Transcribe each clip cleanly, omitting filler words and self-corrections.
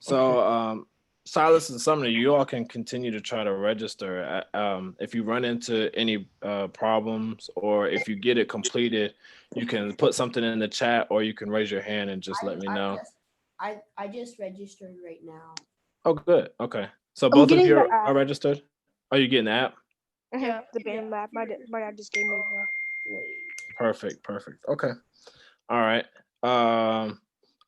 So, Silas and Sumner, you all can continue to try to register. If you run into any problems or if you get it completed, you can put something in the chat or you can raise your hand and just let me know. I just registered right now. Oh, good. Okay. So I'm both of getting you the are app. registered? Are you getting the app? Yeah, the BandLab. My dad just gave me the. Wait. Perfect. Okay. All right.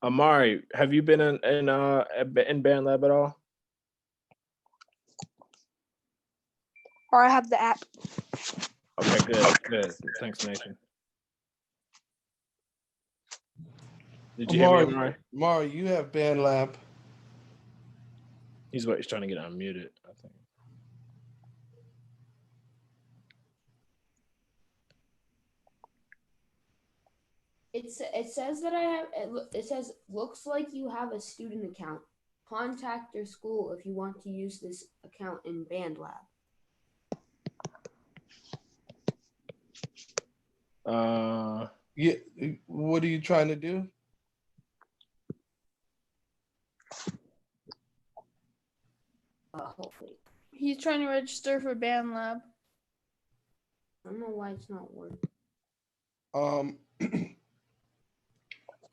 Amari, have you been in BandLab at all? Or I have the app. Okay, good. Thanks, Nathan. Did you hear me, Amari? Amari, you have BandLab. He's trying to get unmuted, I think. It says that I have. It says looks like you have a student account. Contact your school if you want to use this account in BandLab. Yeah. What are you trying to do? Hopefully. He's trying to register for BandLab. I don't know why it's not working.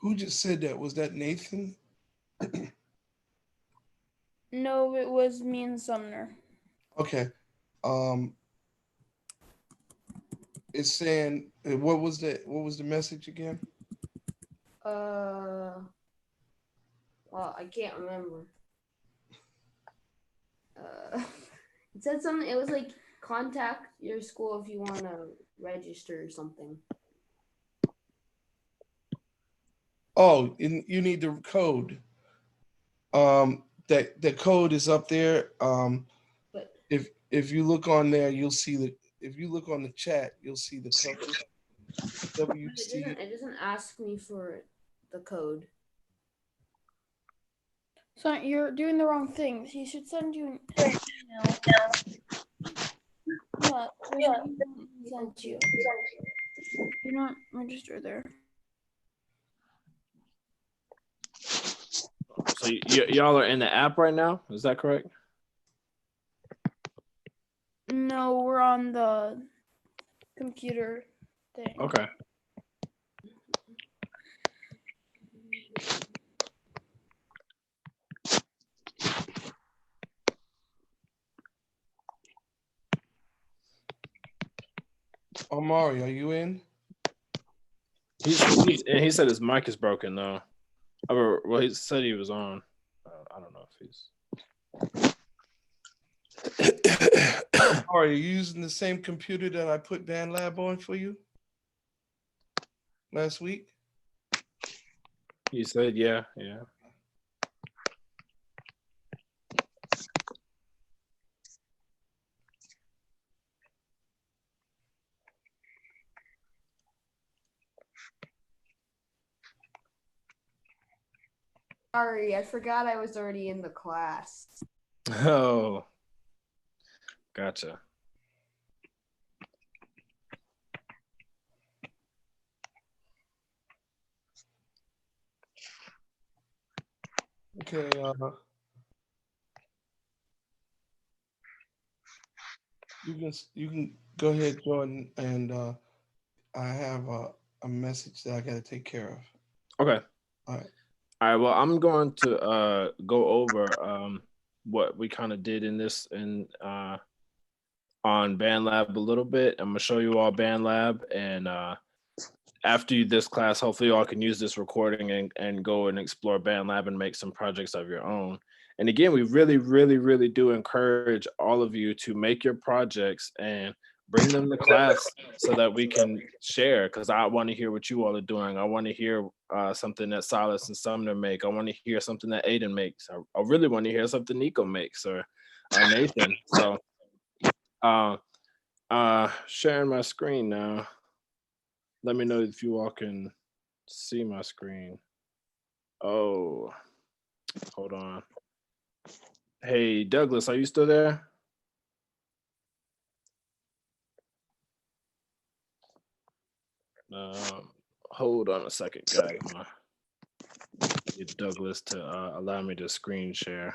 Who just said that? Was that Nathan? No, it was me and Sumner. Okay. It's saying what was the message again? Well, I can't remember. It said something. It was like contact your school if you want to register or something. Oh, you need the code. That the code is up there. But if you look on there, you'll see the. If you look on the chat, you'll see the code. WC. it doesn't ask me for the code. So you're doing the wrong thing. He should send you an email. What? Sent you. You're not registered there. So y'all are in the app right now? Is that correct? No, we're on the computer thing. Okay. Amari, are you in? And he said his mic is broken though. Well, he said he was on. I don't know if he's. Are you using the same computer that I put BandLab on for you last week? He said, yeah. Sorry, I forgot I was already in the class. Oh, gotcha. Okay. You can go ahead, Jordan, and I have a message that I got to take care of. Okay. All right. Well, I'm going to go over what we kind of did in this on BandLab a little bit. I'm gonna show you all BandLab, and after this class, hopefully you all can use this recording and go and explore BandLab and make some projects of your own. And again, we really do encourage all of you to make your projects and bring them to class so that we can share, because I want to hear what you all are doing. I want to hear something that Silas and Sumner make. I want to hear something that Aiden makes. I really want to hear something Nico makes or Nathan. So sharing my screen now. Let me know if you all can see my screen. Oh, hold on. Hey, Douglas, are you still there? Hold on a second, guys. Get Douglas to allow me to screen share.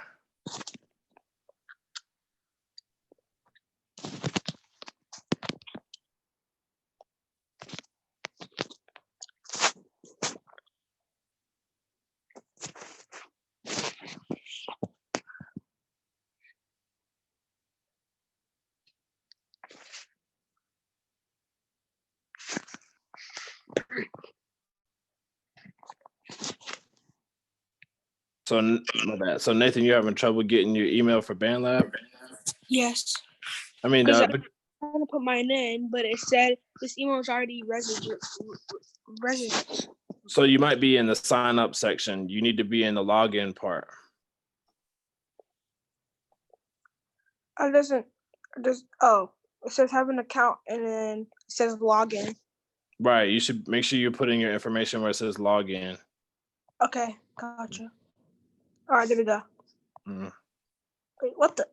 So, my bad. So Nathan, you're having trouble getting your email for BandLab? Yes. I mean, I'm gonna put mine in, but it said this email is already registered. So you might be in the sign up section. You need to be in the login part. It doesn't. It says have an account and then it says login. Right. You should make sure you're putting your information where it says login. Okay, gotcha. All right, there we go. Mm. Wait, what the?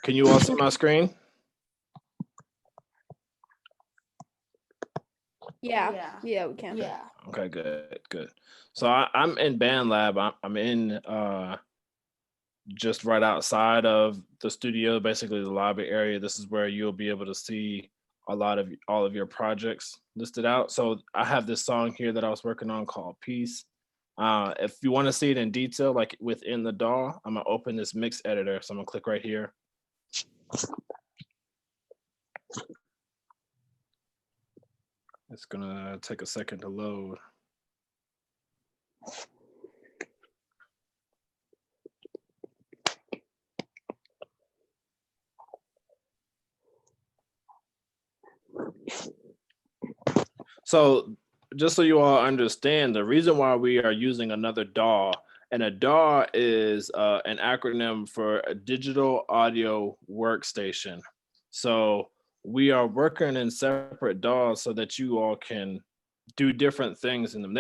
Can you all see my screen? Yeah, we can. Yeah. Okay, good. So I'm in BandLab. I'm in just right outside of the studio, basically the lobby area. This is where you'll be able to see all of your projects listed out. So I have this song here that I was working on called Peace. If you want to see it in detail, like within the DAW, I'm gonna open this mix editor. So I'm gonna click right here. It's gonna take a second to load. So just so you all understand, the reason why we are using another DAW, and a DAW is an acronym for a digital audio workstation. So we are working in separate DAWs so that you all can do different things in them.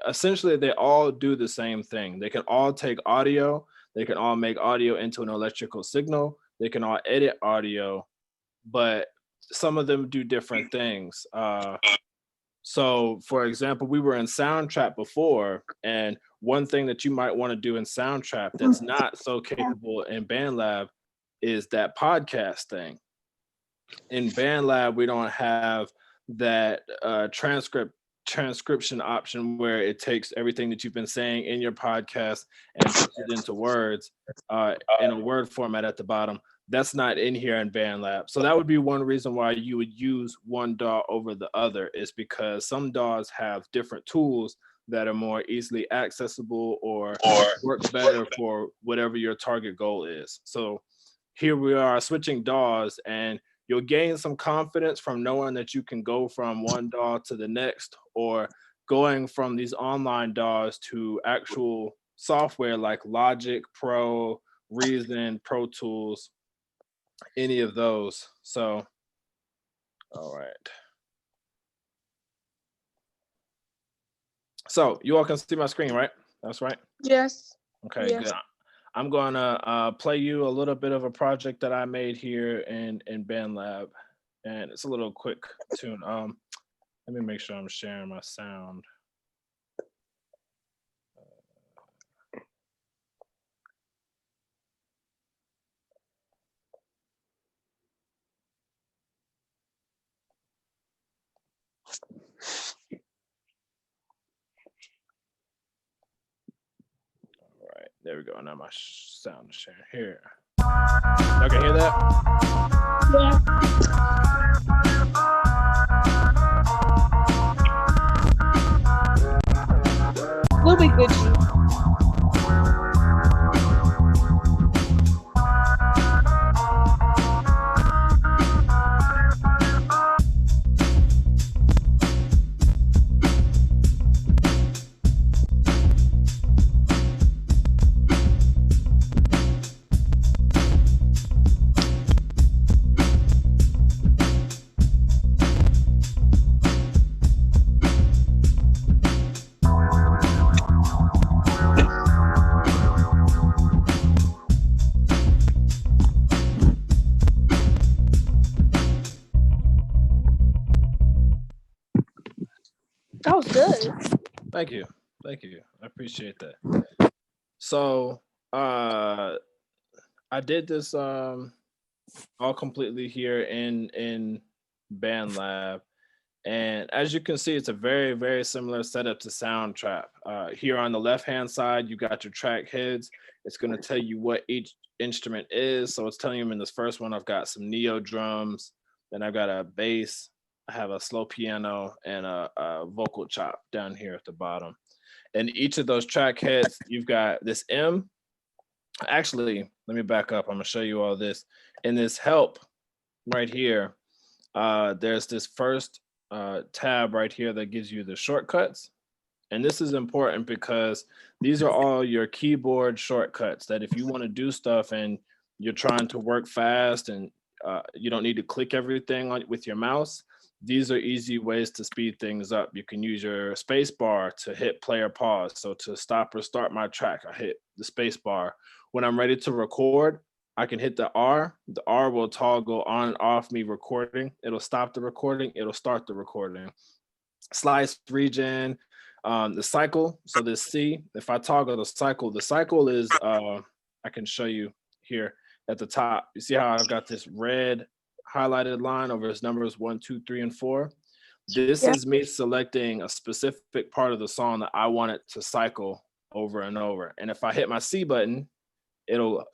Essentially, they all do the same thing. They can all take audio. They can all make audio into an electrical signal. They can all edit audio, but some of them do different things. So, for example, we were in Soundtrap before, and one thing that you might want to do in Soundtrap that's not so capable in BandLab is that podcast thing. In BandLab, we don't have that transcription option where it takes everything that you've been saying in your podcast and puts it into words in a word format at the bottom. That's not in here in BandLab. So that would be one reason why you would use one DAW over the other, is because some DAWs have different tools that are more easily accessible or work better for whatever your target goal is. So here we are switching DAWs, and you'll gain some confidence from knowing that you can go from one DAW to the next, or going from these online DAWs to actual software like Logic Pro, Reason, Pro Tools, any of those. So, all right. So you all can see my screen, right? That's right. Yes. Okay, Yes. good. I'm gonna play you a little bit of a project that I made here in BandLab, and it's a little quick tune. Let me make sure I'm sharing my sound. All right, there we go. Now my sound is sharing here. Y'all can hear that? Yeah. A little bit glitchy. That was good. Thank you. Thank you. I appreciate that. So I did this all completely here in BandLab. And as you can see, it's a very, very similar setup to Soundtrap. Here on the left-hand side, you got your track heads. It's going to tell you what each instrument is. So it's telling you in this first one, I've got some neo drums, then I've got a bass, I have a slow piano, and a vocal chop down here at the bottom. And each of those track heads, you've got this M. Actually, let me back up. I'm going to show you all this. In this help right here, there's this first tab right here that gives you the shortcuts. And this is important because these are all your keyboard shortcuts that if you want to do stuff and you're trying to work fast and you don't need to click everything with your mouse, these are easy ways to speed things up. You can use your space bar to hit play or pause. So to stop or start my track, I hit the space bar. When I'm ready to record, I can hit the R. The R will toggle on and off me recording. It'll stop the recording. It'll start the recording. Slice region, the cycle. So this C, if I toggle the cycle is, I can show you here at the top. You see how I've got this red highlighted line over its numbers 1, 2, 3, and 4. This is me selecting a specific part of the song that I want it to cycle over and over. And if I hit my C button, it'll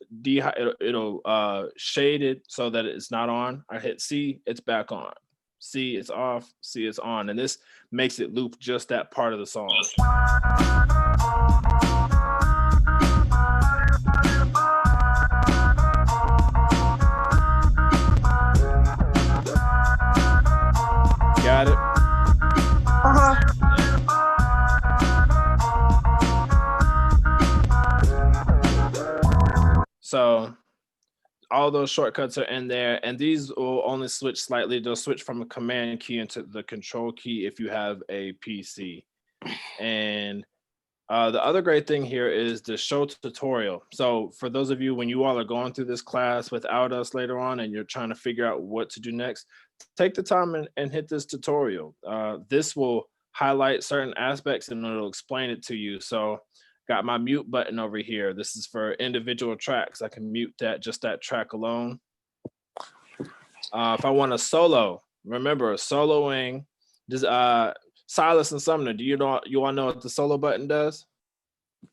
shade it so that it's not on. I hit C, it's back on. C, it's off. C, it's on. And this makes it loop just that part of the song. Got it? So all those shortcuts are in there, and these will only switch slightly. They'll switch from a command key into the control key if you have a PC. And the other great thing here is the show tutorial. So for those of you, when you all are going through this class without us later on and you're trying to figure out what to do next, take the time and hit this tutorial. This will highlight certain aspects and it'll explain it to you. So got my mute button over here. This is for individual tracks. I can mute that, just that track alone. If I want to solo, remember soloing, just Silas and Sumner, do you all know what the solo button does?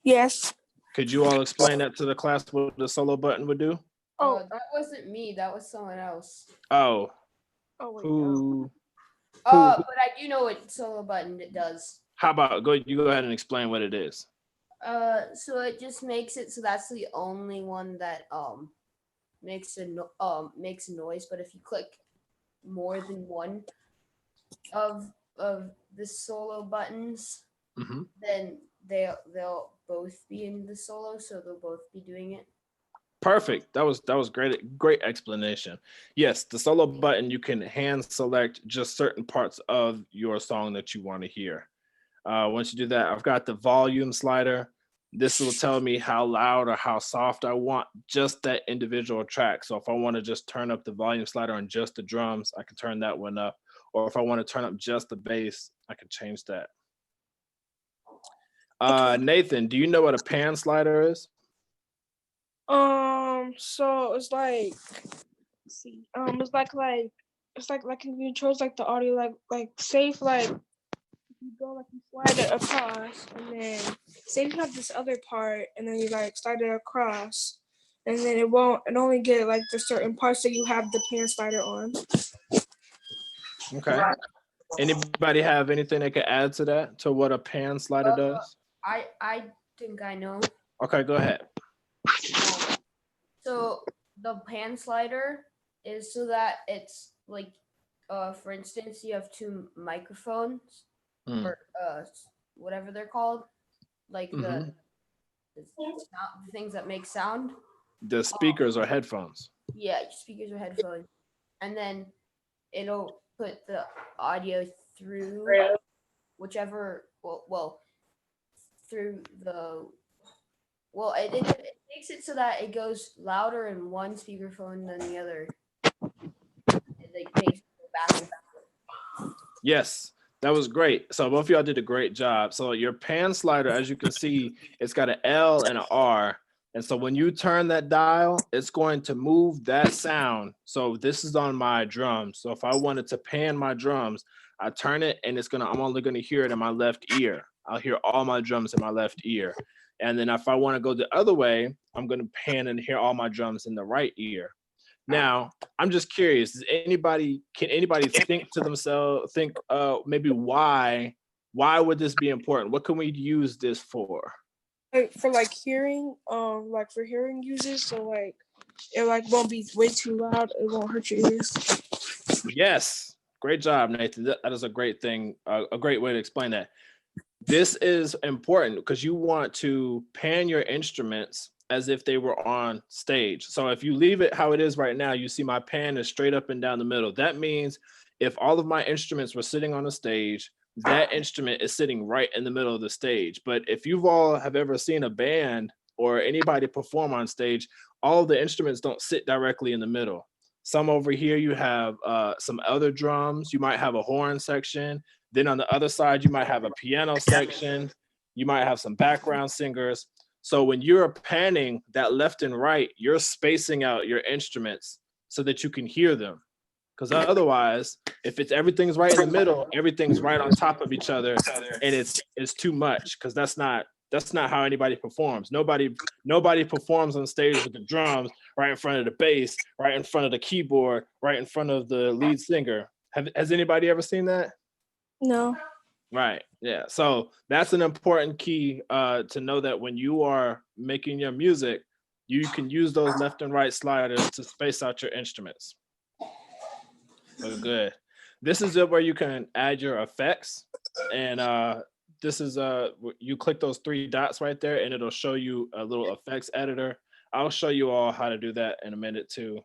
Yes. Could you all explain that to the class what the solo button would do? Oh, that wasn't me. That was someone else. Oh. Oh, wait, Who? But I do know what solo button it does. How about you go ahead and explain what it is? So it just makes it so that's the only one that makes a noise. But if you click more than one of the solo buttons, then they'll both be in the solo, so they'll both be doing it. Perfect. That was great explanation. Yes, the solo button, you can hand select just certain parts of your song that you want to hear. Once you do that, I've got the volume slider. This will tell me how loud or how soft I want just that individual track. So if I want to just turn up the volume slider on just the drums, I can turn that one up. Or if I want to turn up just the bass, I can change that. Nathan, do you know what a pan slider is? So it's like, let's see, it's like it controls like the audio, like safe, like you go like you slide it across, and then say you have this other part, and then you like slide it across, and then it only get like the certain parts that you have the pan slider on. Okay. Anybody have anything they could add to that, to what a pan slider does? I think I know. Okay, go ahead. So the pan slider is so that it's like, for instance, you have two microphones or whatever they're called, like the things that make sound. The speakers or headphones. Yeah, speakers or headphones, and then it'll put the audio through whichever. Through the. Well, it makes it so that it goes louder in one speakerphone than the other. It like makes it go back and forth. Yes, That was great. So both of y'all did a great job. So your pan slider, as you can see, it's got an L and an R. And so when you turn that dial, it's going to move that sound. So this is on my drums. So if I wanted to pan my drums, I turn it and I'm only gonna hear it in my left ear. I'll hear all my drums in my left ear. And then if I want to go the other way, I'm gonna pan and hear all my drums in the right ear. Now, I'm just curious, can anybody think to themselves, maybe why would this be important? What can we use this for? Like for like hearing, like for hearing users, so like it like won't be way too loud, it won't hurt your ears. Yes, great job, Nathan. That is a great thing, a great way to explain that. This is important because you want to pan your instruments as if they were on stage. So if you leave it how it is right now, you see my pan is straight up and down the middle. That means if all of my instruments were sitting on a stage, that instrument is sitting right in the middle of the stage. But if you've all have ever seen a band or anybody perform on stage, all of the instruments don't sit directly in the middle. Some over here, you have some other drums. You might have a horn section. Then on the other side, you might have a piano section. You might have some background singers. So when you're panning that left and right, you're spacing out your instruments so that you can hear them. Because otherwise, if everything's right in the middle, everything's right on top of each other, and it's too much. Because that's not how anybody performs. Nobody performs on stage with the drums right in front of the bass, right in front of the keyboard, right in front of the lead singer. Has anybody ever seen that? No. Right. Yeah. So that's an important key to know that when you are making your music, you can use those left and right sliders to space out your instruments. So good. This is where you can add your effects. And this is you click those three dots right there and it'll show you a little effects editor. I'll show you all how to do that in a minute too.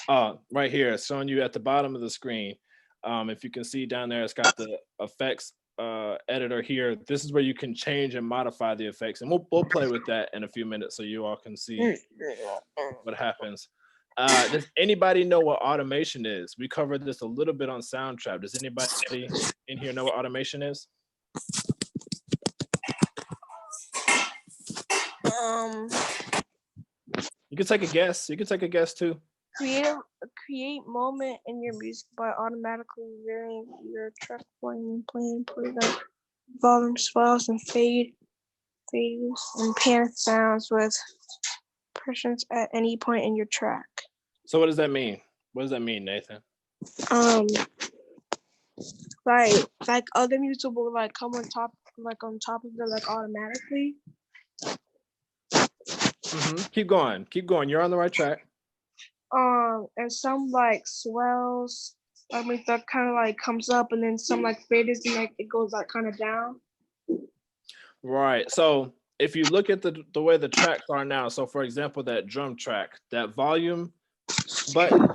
Right here, it's showing you at the bottom of the screen. If you can see down there, it's got the effects editor here. This is where you can change and modify the effects, and we'll play with that in a few minutes so you all can see what happens. Does anybody know what automation is? We covered this a little bit on Soundtrap. Does anybody in here know what automation is? You can take a guess. You can take a guess too. Create moment in your music by automatically varying your track volume, playing playback volume swells and fades and pan sounds with presence at any point in your track. So what does that mean? What does that mean, Nathan? Like other music will like come on top of it like automatically. Keep going. You're on the right track. And some like swells, I mean that kind of like comes up, and then some like fades and like it goes like kind of down. Right. So if you look at the way the tracks are now, so for example, that drum track, that volume button,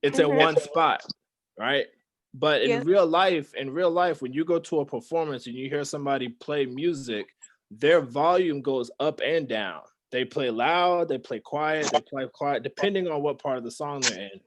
it's in one spot, right? But in real life, when you go to a performance and you hear somebody play music, their volume goes up and down. They play loud, they play quiet, depending on what part of the song they're in.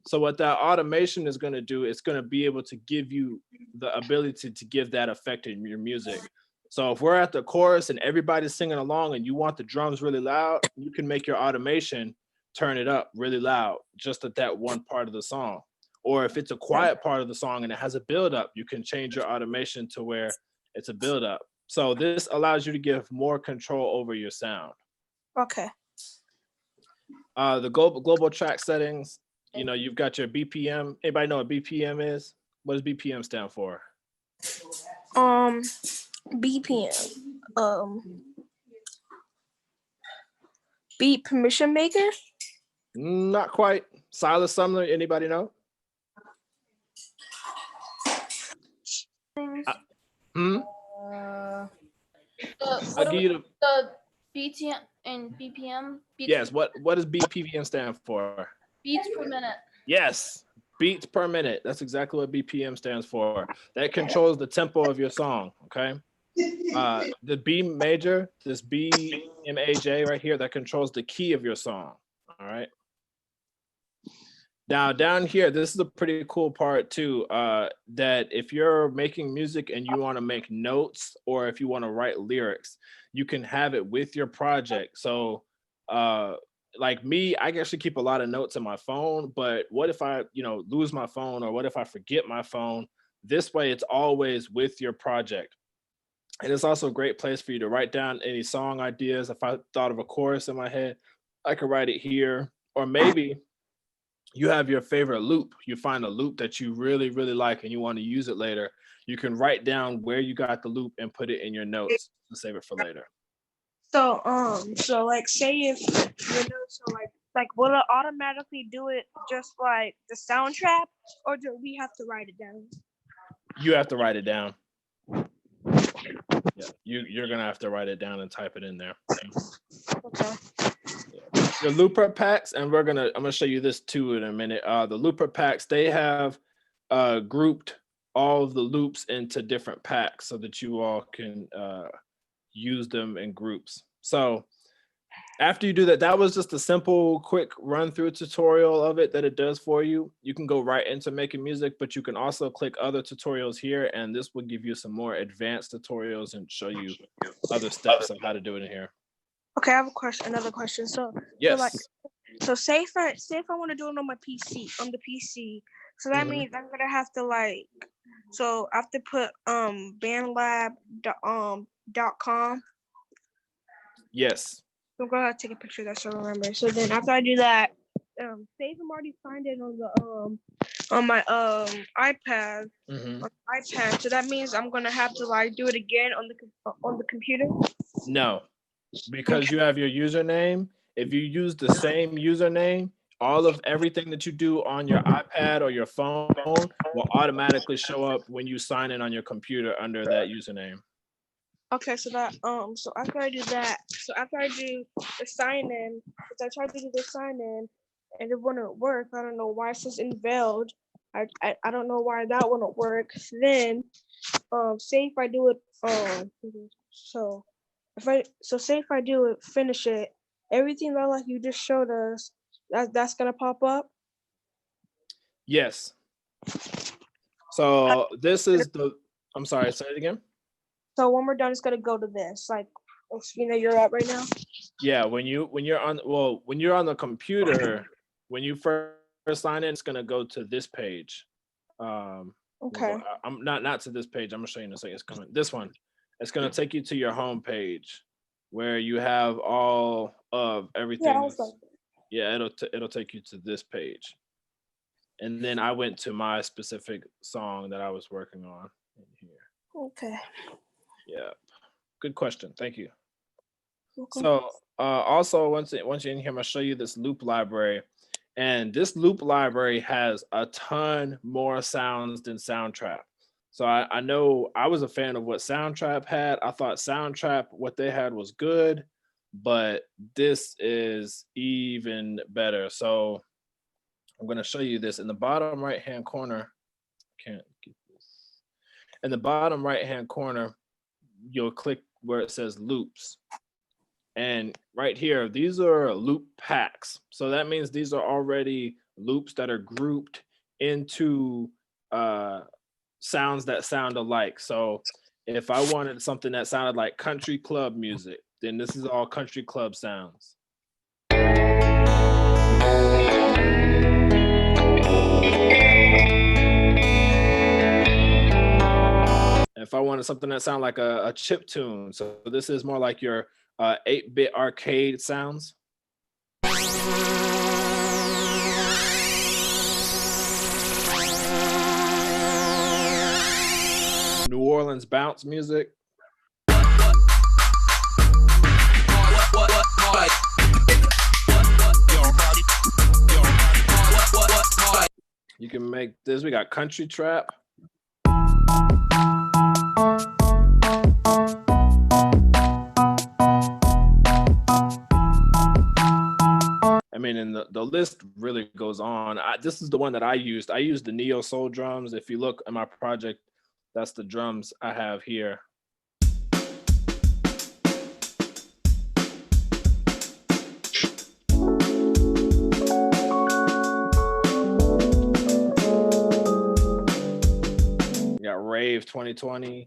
So what that automation is going to do, it's going to be able to give you the ability to give that effect in your music. So if we're at the chorus and everybody's singing along and you want the drums really loud, you can make your automation turn it up really loud just at that one part of the song. Or if it's a quiet part of the song and it has a build up, you can change your automation to where it's a build up. So this allows you to give more control over your sound. Okay. The global track settings, you know, you've got your BPM. Anybody know what BPM is? What does BPM stand for? BPM. Beat permission maker? Not quite. Silas Sumner, anybody know? I'll give you the BTM and BPM. Yes. What does BPM stand for? Beats per minute. Yes. Beats per minute. That's exactly what BPM stands for. That controls the tempo of your song. Okay. The B major, this B MAJ right here, that controls the key of your song. All right. Now down here, this is a pretty cool part too. That if you're making music and you want to make notes, or if you want to write lyrics, you can have it with your project. So, like me, I can actually keep a lot of notes in my phone. But what if I, lose my phone, or what if I forget my phone? This way, it's always with your project. And it's also a great place for you to write down any song ideas. If I thought of a chorus in my head, I could write it here. Or maybe you have your favorite loop. You find a loop that you really, really like and you want to use it later. You can write down where you got the loop and put it in your notes to save it for later. So like say if will it automatically do it just like the sound trap, or do we have to write it down? You have to write it down. Yeah, you're gonna have to write it down and type it in there. Okay. Your looper packs, and I'm gonna show you this too in a minute. The looper packs, they have grouped all of the loops into different packs so that you all can use them in groups. So after you do that, that was just a simple, quick run through tutorial of it that it does for you. You can go right into making music, but you can also click other tutorials here, and this will give you some more advanced tutorials and show you other steps of how to do it in here. Okay, I have another question. Yes. So say if I want to do it on my PC, on the PC, so that means I'm gonna have to I have to put bandlab.com. Yes. So go ahead, take a picture of that so I remember. So then after I do that, say if I'm already signed in on the on my iPad. So that means I'm gonna have to do it again on the computer. No, because you have your username. If you use the same username, all of everything that you do on your iPad or your phone will automatically show up when you sign in on your computer under that username. Okay, so after I do that, after I do the sign in, I tried to do the sign in and it wouldn't work. I don't know why it says invalid. I don't know why that wouldn't work. Then say if I do it say if I do it, finish it, everything that you just showed us, that's gonna pop up? Yes. So this is I'm sorry, say it again. So when we're done, it's gonna go to this, you're at right now. Yeah, when you're on the computer, when you first sign in, it's gonna go to this page. Okay. I'm not to this page. I'm gonna show you in a second. It's coming. This one. It's gonna take you to your home page, where you have all of everything. Yeah, it'll take you to this page, and then I went to my specific song that I was working on in here. Okay. Yeah, good question. Thank you. Okay. So also once you're in here, I'm gonna show you this loop library, and this loop library has a ton more sounds than Soundtrap. So I know I was a fan of what Soundtrap had. I thought Soundtrap, what they had was good, but this is even better. So I'm gonna show you this in the bottom right-hand corner. Can't get this. In the bottom right-hand corner, you'll click where it says loops. And right here, these are loop packs. So that means these are already loops that are grouped into sounds that sound alike. So if I wanted something that sounded like country club music, then this is all country club sounds. If I wanted something that sounded like a chip tune, so this is more like your 8-bit arcade sounds. New Orleans bounce music. You can make this. We got country trap. I mean, and the list really goes on. This is the one that I used. I used the Neo Soul drums. If you look at my project, that's the drums I have here. 2020.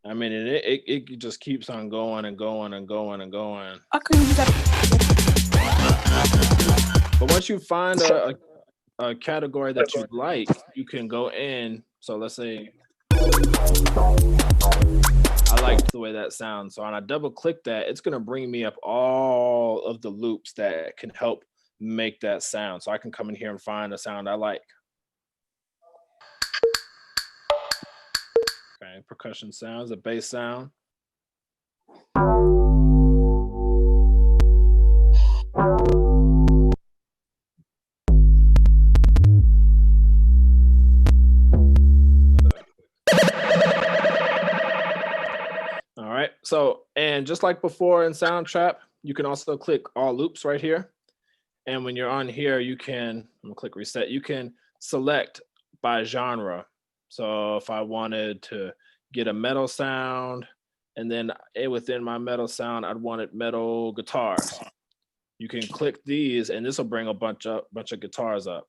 I mean, it just keeps on going and going and going and going. I couldn't use that. But once you find a category that you like, you can go in. So let's say I liked the way that sounds. So when I double click that, it's going to bring me up all of the loops that can help make that sound. So I can come in here and find a sound I like. Okay, percussion sounds, a bass sound. All right, so, and just like before in Soundtrap, you can also click all loops right here. And when you're on here, you can, I'm gonna click reset, you can select by genre. So if I wanted to get a metal sound, and then within my metal sound, I'd wanted metal guitars. You can click these, and this will bring a bunch of guitars up.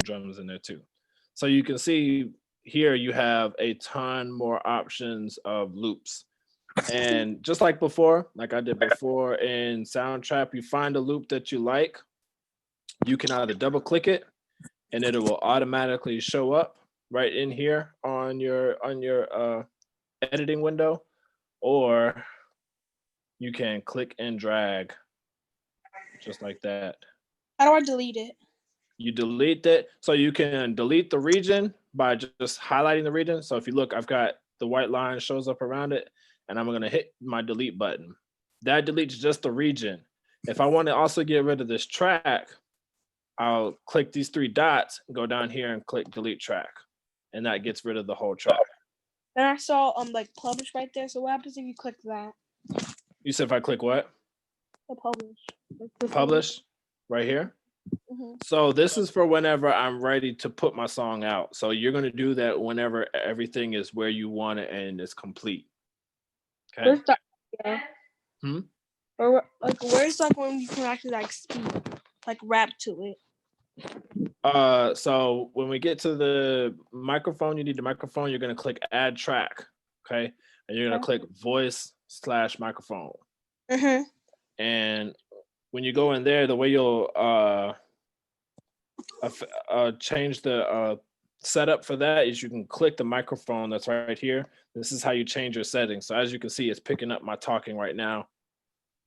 Drums in there too. So you can see here you have a ton more options of loops. And just like before, like I did before in Soundtrap, you find a loop that you like, you can either double click it and it will automatically show up right in here on your editing window, or you can click and drag just like that. How do I delete it? You delete it, so you can delete the region by just highlighting the region. So if you look, I've got the white line shows up around it, and I'm gonna hit my delete button. That deletes just the region. If I want to also get rid of this track, I'll click these three dots, go down here and click delete track, and that gets rid of the whole track. Then I saw like publish right there. So what happens if you click that? You said if I click what? The publish. Publish right here. Mm-hmm. So this is for whenever I'm ready to put my song out. So you're going to do that whenever everything is where you want it and it's complete. Okay. Where's the, yeah. Hmm? Or like where's like when you can actually like speak, like rap to it? So when we get to the microphone, you need the microphone. You're going to click add track. Okay. And you're going to click voice/microphone. Mm-hmm. And when you go in there, the way you'll change the setup for that is you can click the microphone that's right here. This is how you change your settings. So as you can see, it's picking up my talking right now.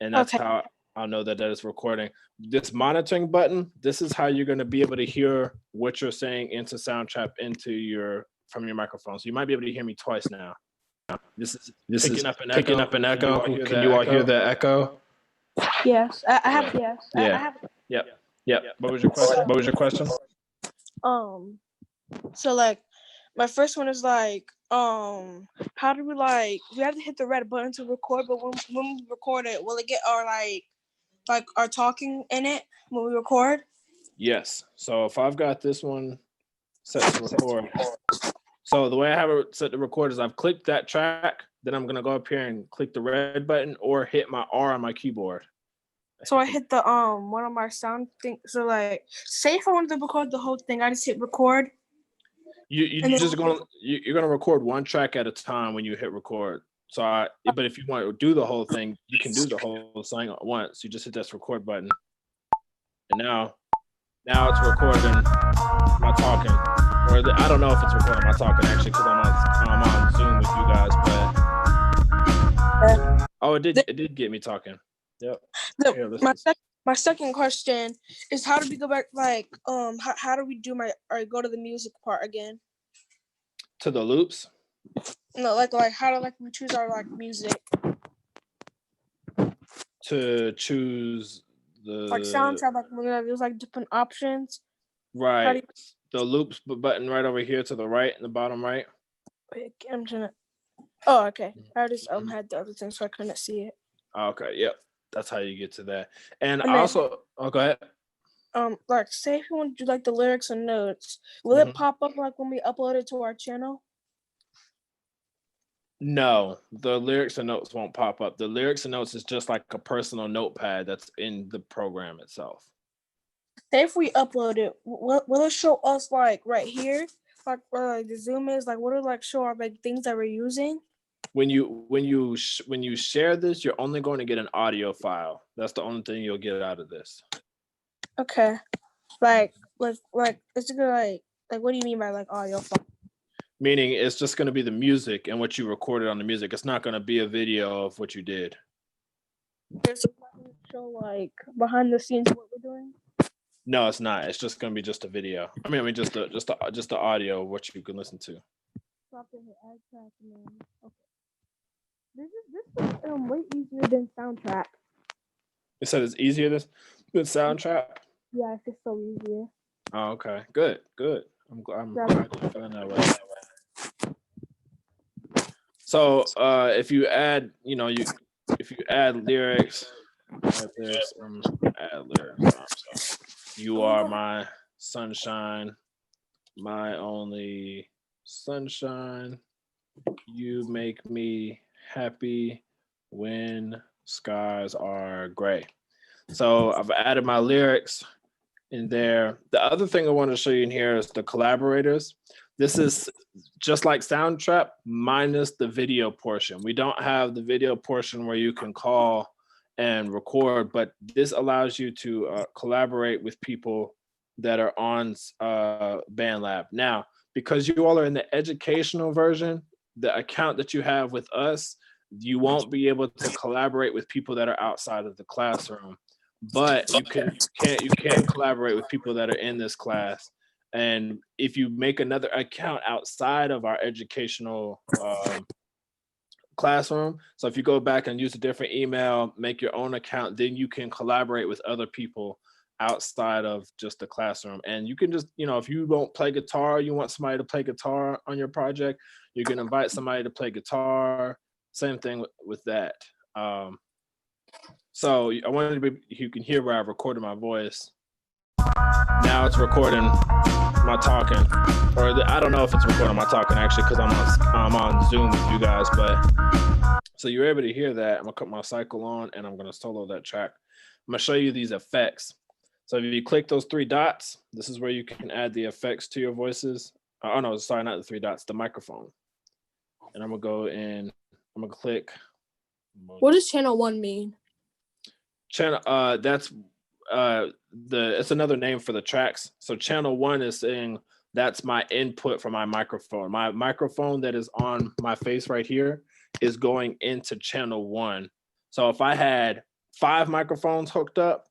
And that's how I'll know that is recording. This monitoring button, this is how you're going to be able to hear what you're saying into Soundtrap from your microphone. So you might be able to hear me twice now. This is picking up an echo. Can you all hear the echo? Yes, I have. Yes, yeah. I have. Yep. What was your question? So like, my first one is like, how do we have to hit the red button to record, but when we record it, will it get our like our talking in it when we record? Yes. So if I've got this one set to record, so the way I have it set to record is I've clicked that track, then I'm gonna go up here and click the red button or hit my R on my keyboard. So I hit the one of my sound thing. So like, say if I wanted to record the whole thing, I just hit record. You're gonna record one track at a time when you hit record. So but if you want to do the whole thing, you can do the whole thing at once. You just hit this record button, and now it's recording my talking. Or I don't know if it's recording my talking actually because I'm on Zoom with you guys, but it did get me talking. Yep. My second question is how do we go back? Like, how do we do go to the music part again? To the loops? No, like how do we choose our music? To choose the Soundtrap, there's different options. Right. The loops button right over here to the right in the bottom right. Wait, I'm trying to. Oh, okay. I just had the other thing, so I couldn't see it. Okay. Yep. That's how you get to that. And also, go ahead. Say if you want to do the lyrics and notes, will it pop up when we upload it to our channel? No, the lyrics and notes won't pop up. The lyrics and notes is just like a personal notepad that's in the program itself. Say if we upload it, will it show us like right here, like where like the Zoom is? Like, what will like show our like things that we're using? When you share this, you're only going to get an audio file. That's the only thing you'll get out of this. Okay, like it's gonna like what do you mean by like audio file? Meaning it's just going to be the music and what you recorded on the music. It's not going to be a video of what you did. It's gonna show like behind the scenes what we're doing. No, it's not. It's just going to be just a video. I mean, just the audio of what you can listen to. Stop it, add track, and then okay. This is way easier than soundtrack. You said it's easier than soundtrack? Yeah, it's just so easier. Oh, okay. Good. I'm glad you're feeling that way. So if you add, if you add lyrics, add lyrics. You are my sunshine, my only sunshine. You make me happy when skies are gray. So I've added my lyrics in there. The other thing I want to show you in here is the collaborators. This is just like Soundtrap minus the video portion. We don't have the video portion where you can call and record, but this allows you to collaborate with people that are on BandLab. Now, because you all are in the educational version, the account that you have with us, you won't be able to collaborate with people that are outside of the classroom, but you can collaborate with people that are in this class. And if you make another account outside of our educational classroom, so if you go back and use a different email, make your own account, then you can collaborate with other people outside of just the classroom. And you can just, if you don't play guitar, you want somebody to play guitar on your project, you can invite somebody to play guitar. Same thing with that. So I wanted to be, you can hear where I recorded my voice. Now it's recording my talking, or I don't know if it's recording my talking actually, because I'm on Zoom with you guys. But so you're able to hear that. I'm gonna cut my cycle on, and I'm gonna solo that track. I'm gonna show you these effects. So if you click those three dots, this is where you can add the effects to your voices. Oh no, sorry, not the three dots, the microphone. And I'm gonna go in. I'm gonna click. What does channel 1 mean? Channel that's it's another name for the tracks. So channel 1 is saying that's my input for my microphone. My microphone that is on my face right here is going into channel 1. So if I had 5 microphones hooked up,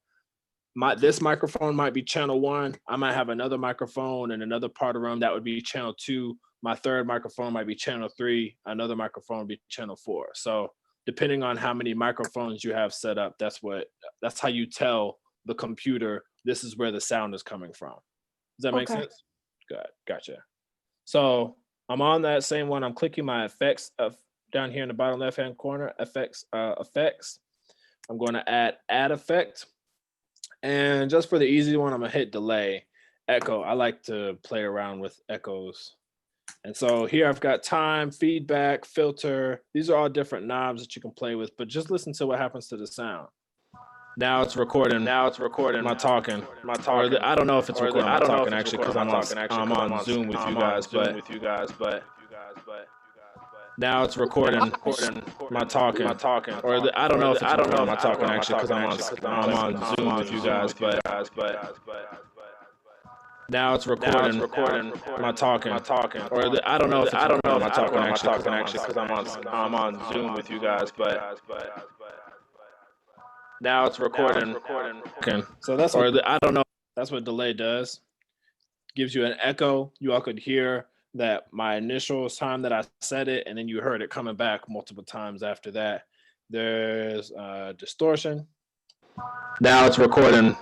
this microphone might be channel 1. I might have another microphone in another part of the room that would be channel 2. My third microphone might be channel 3. Another microphone would be channel 4. So depending on how many microphones you have set up, that's how you tell the computer this is where the sound is coming from. Does that make sense? Good, gotcha. So I'm on that same one. I'm clicking my effects down here in the bottom left-hand corner, effects. I'm going to add effect. And just for the easy one, I'm gonna hit delay, echo. I like to play around with echoes. And so here I've got time, feedback, filter. These are all different knobs that you can play with, but just listen to what happens to the sound. Now it's recording. My talking. I don't know if it's recording my talking actually, because I'm on Zoom with you guys, but now it's recording my talking. Or I don't know if it's recording my talking actually, because I'm on Zoom with you guys, but now it's recording my talking. Or I don't know if it's recording my talking actually, because I'm on Zoom with you guys, but now it's recording. So that's what I don't know. That's what delay does. Gives you an echo. You all could hear that my initial time that I said it, and then you heard it coming back multiple times after that. There's distortion. Now it's recording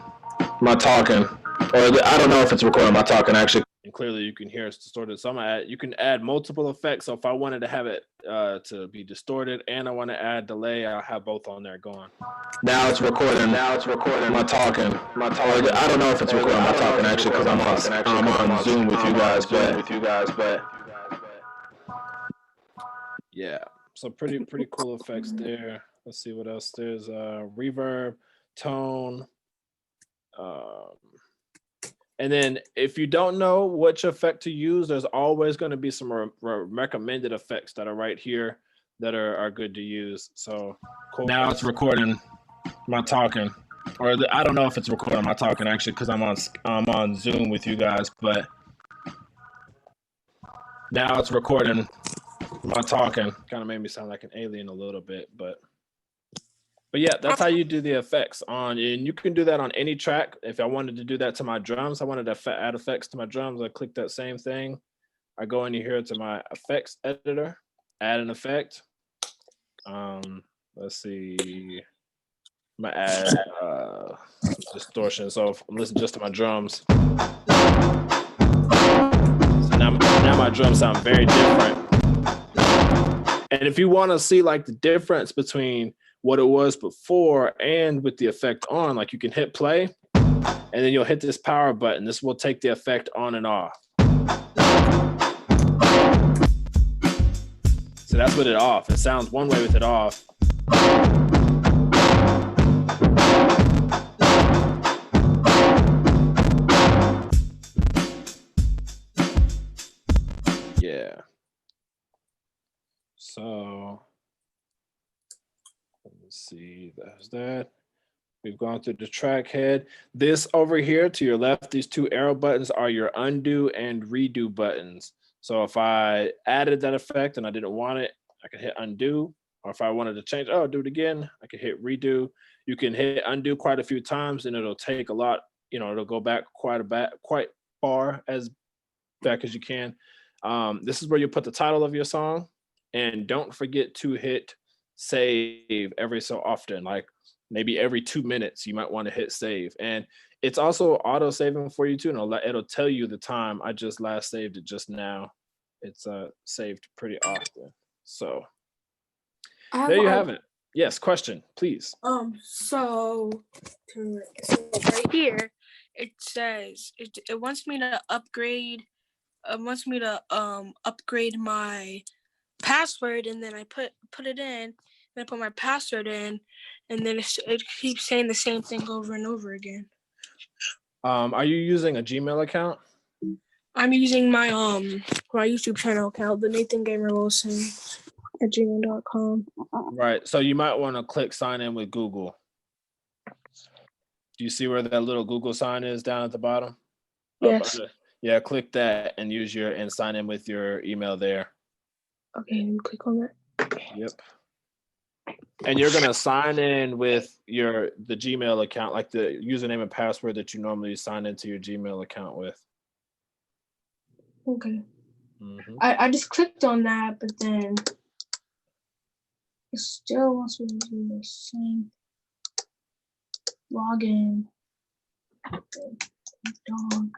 my talking. Or I don't know if it's recording my talking actually. And clearly you can hear it's distorted. So you can add multiple effects. So if I wanted to have it to be distorted and I want to add delay, I'll have both on there going. Now it's recording my talking. I don't know if it's recording my talking actually, because I'm on Zoom with you guys, but yeah. So pretty cool effects there. Let's see what else. There's reverb, tone. And then if you don't know which effect to use, there's always going to be some recommended effects that are right here that are good to use. So cool. Now it's recording my talking, or I don't know if it's recording my talking actually, because I'm on Zoom with you guys, but now it's recording my talking. Kind of made me sound like an alien a little bit, but yeah, that's how you do the effects on, and you can do that on any track. If I wanted to do that to my drums, I wanted to add effects to my drums, I click that same thing. I go into here to my effects editor, add an effect. Let's see, I'm gonna add distortion. So if I'm listening just to my drums. So now my drums sound very different. And if you want to see like the difference between what it was before and with the effect on, like you can hit play and then you'll hit this power button. This will take the effect on and off. So that's with it off. It sounds one way with it off. Yeah. So let's see, there's that. We've gone through the track head. This over here to your left, these two arrow buttons are your undo and redo buttons. So if I added that effect and I didn't want it, I could hit undo. Or if I wanted to change, do it again, I could hit redo. You can hit undo quite a few times and it'll take a lot, it'll go back quite far as back as you can. This is where you put the title of your song, and don't forget to hit save every so often, like maybe every 2 minutes you might want to hit save. And it's also auto saving for you too, and it'll tell you the time. I just last saved it just now. It's saved pretty often. So there you have it. Yes, question, please. So right here it says it wants me to upgrade. Upgrade my password, and then I put it in, and I put my password in, and then it keeps saying the same thing over and over again. Are you using a Gmail account? I'm using my YouTube channel account, the Nathan Gamer Wilson at gmail.com. Right. So you might want to click sign in with Google. Do you see where that little Google sign is down at the bottom? Yes. Yeah, click that and and sign in with your email there. Okay, and click on that. Yep. And you're gonna sign in with the Gmail account, like the username and password that you normally sign into your Gmail account with. Okay. Mm-hmm. I just clicked on that, but then it still wants me to do the same login. Dog.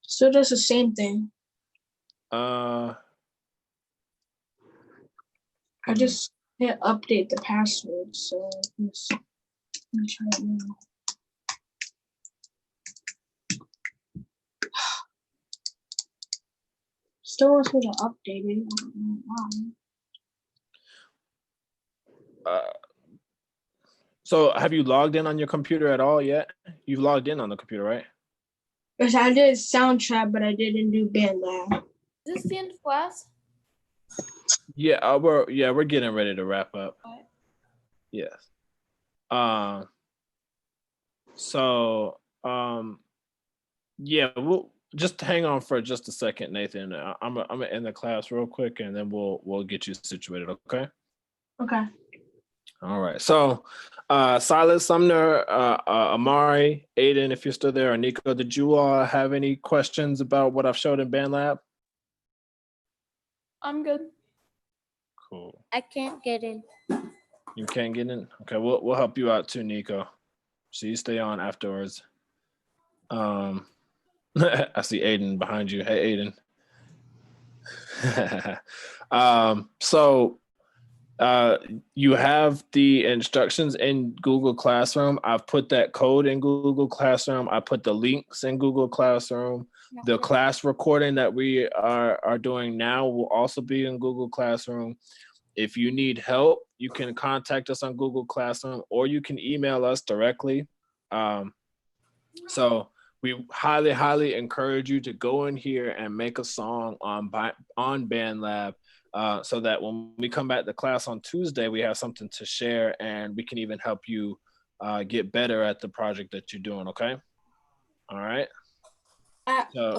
Still does the same thing. I just hit update the password, so let's try it now. Still wants me to update it. I don't know why. So have you logged in on your computer at all yet? You've logged in on the computer, right? Yes, I did Soundtrap, but I didn't do BandLab. Is this the end of class? Yeah, we're getting ready to wrap up. Right. Yes. Yeah, we'll just hang on for just a second, Nathan. I'm gonna end the class real quick, and then we'll get you situated. Okay. Okay. All right. So, Silas, Sumner, Amari, Aiden, if you're still there, or Nico, did you all have any questions about what I've showed in BandLab? I'm good. Cool. I can't get in. You can't get in? Okay, we'll help you out too, Nico. So you stay on afterwards. I see Aiden behind you. Hey, Aiden. So You have the instructions in Google Classroom. I've put that code in Google Classroom. I put the links in Google Classroom. The class recording that we are doing now will also be in Google Classroom. If you need help, you can contact us on Google Classroom, or you can email us directly. So we highly, highly encourage you to go in here and make a song on BandLab, so that when we come back to class on Tuesday, we have something to share, and we can even help you get better at the project that you're doing. Okay. All right. So